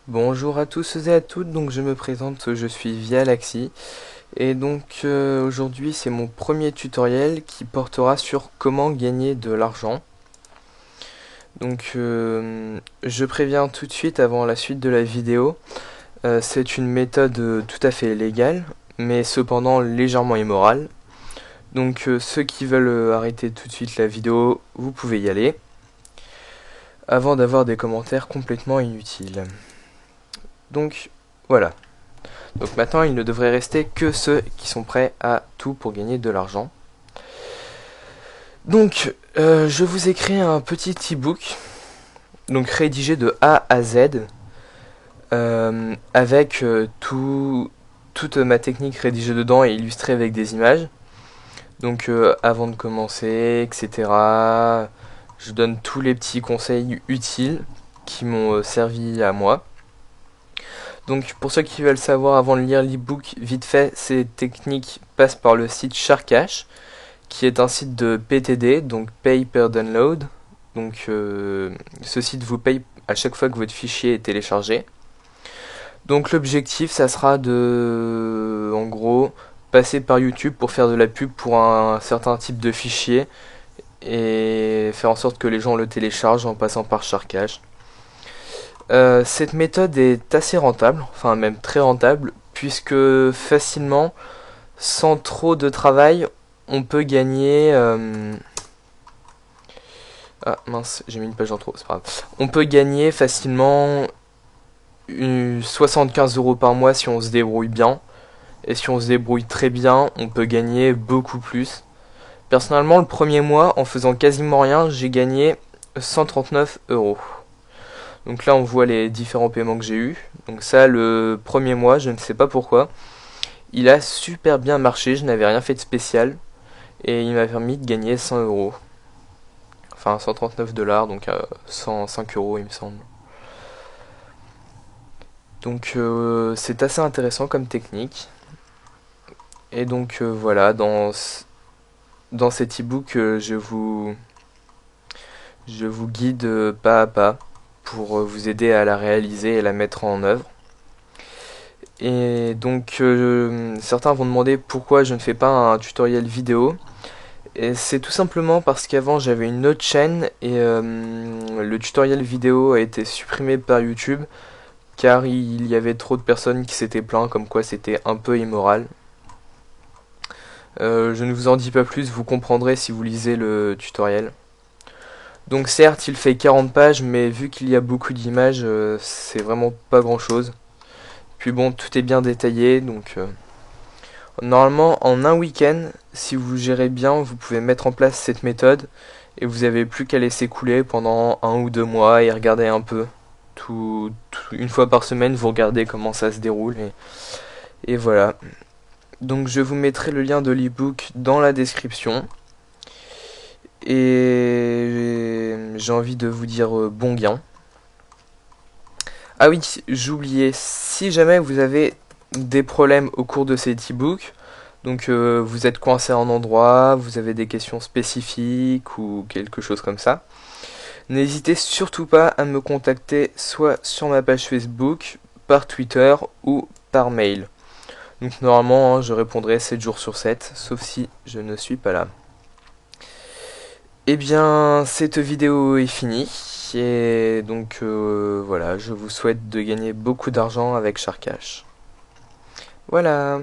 Bonjour à tous et à toutes, donc je me présente, je suis Vialaxy et donc aujourd'hui c'est mon premier tutoriel qui portera sur comment gagner de l'argent. Donc je préviens tout de suite avant la suite de la vidéo, c'est une méthode tout à fait légale mais cependant légèrement immorale. Donc ceux qui veulent arrêter tout de suite la vidéo, vous pouvez y aller avant d'avoir des commentaires complètement inutiles. Donc voilà. Donc maintenant, il ne devrait rester que ceux qui sont prêts à tout pour gagner de l'argent. Donc, je vous ai créé un petit e-book, donc rédigé de A à Z, avec toute ma technique rédigée dedans et illustrée avec des images. Donc, avant de commencer, etc., je donne tous les petits conseils utiles qui m'ont servi à moi. Donc pour ceux qui veulent savoir avant de lire l'ebook, vite fait, ces techniques passent par le site Sharkash, qui est un site de PTD, donc Pay Per Download. Donc ce site vous paye à chaque fois que votre fichier est téléchargé. Donc l'objectif, ça sera de, en gros, passer par YouTube pour faire de la pub pour un certain type de fichier et faire en sorte que les gens le téléchargent en passant par Sharkash. Cette méthode est assez rentable, enfin même très rentable, puisque facilement, sans trop de travail, on peut gagner... Ah mince, j'ai mis une page en trop, c'est pas grave. On peut gagner facilement 75 € par mois si on se débrouille bien. Et si on se débrouille très bien, on peut gagner beaucoup plus. Personnellement, le premier mois, en faisant quasiment rien, j'ai gagné 139 €. Donc là on voit les différents paiements que j'ai eu. Donc ça, le premier mois, je ne sais pas pourquoi, il a super bien marché, je n'avais rien fait de spécial et il m'a permis de gagner 100 €. Enfin 139 $, donc 105 € il me semble. Donc c'est assez intéressant comme technique. Et donc voilà, dans cet e-book, je vous guide pas à pas pour vous aider à la réaliser et la mettre en œuvre. Et donc certains vont demander pourquoi je ne fais pas un tutoriel vidéo. Et c'est tout simplement parce qu'avant j'avais une autre chaîne et le tutoriel vidéo a été supprimé par YouTube car il y avait trop de personnes qui s'étaient plaints comme quoi c'était un peu immoral. Je ne vous en dis pas plus, vous comprendrez si vous lisez le tutoriel. Donc certes il fait 40 pages mais vu qu'il y a beaucoup d'images c'est vraiment pas grand chose. Puis bon, tout est bien détaillé, donc normalement en un week-end, si vous gérez bien, vous pouvez mettre en place cette méthode et vous avez plus qu'à laisser couler pendant 1 ou 2 mois et regarder un peu. Une fois par semaine, vous regardez comment ça se déroule et voilà. Donc je vous mettrai le lien de l'ebook dans la description et j'ai envie de vous dire bon gain. Ah oui, j'oubliais, si jamais vous avez des problèmes au cours de cet e-book, donc vous êtes coincé à un endroit, vous avez des questions spécifiques ou quelque chose comme ça, n'hésitez surtout pas à me contacter soit sur ma page Facebook, par Twitter ou par mail. Donc normalement, je répondrai 7 jours sur 7, sauf si je ne suis pas là. Eh bien, cette vidéo est finie. Et donc voilà, je vous souhaite de gagner beaucoup d'argent avec Sharkash. Voilà.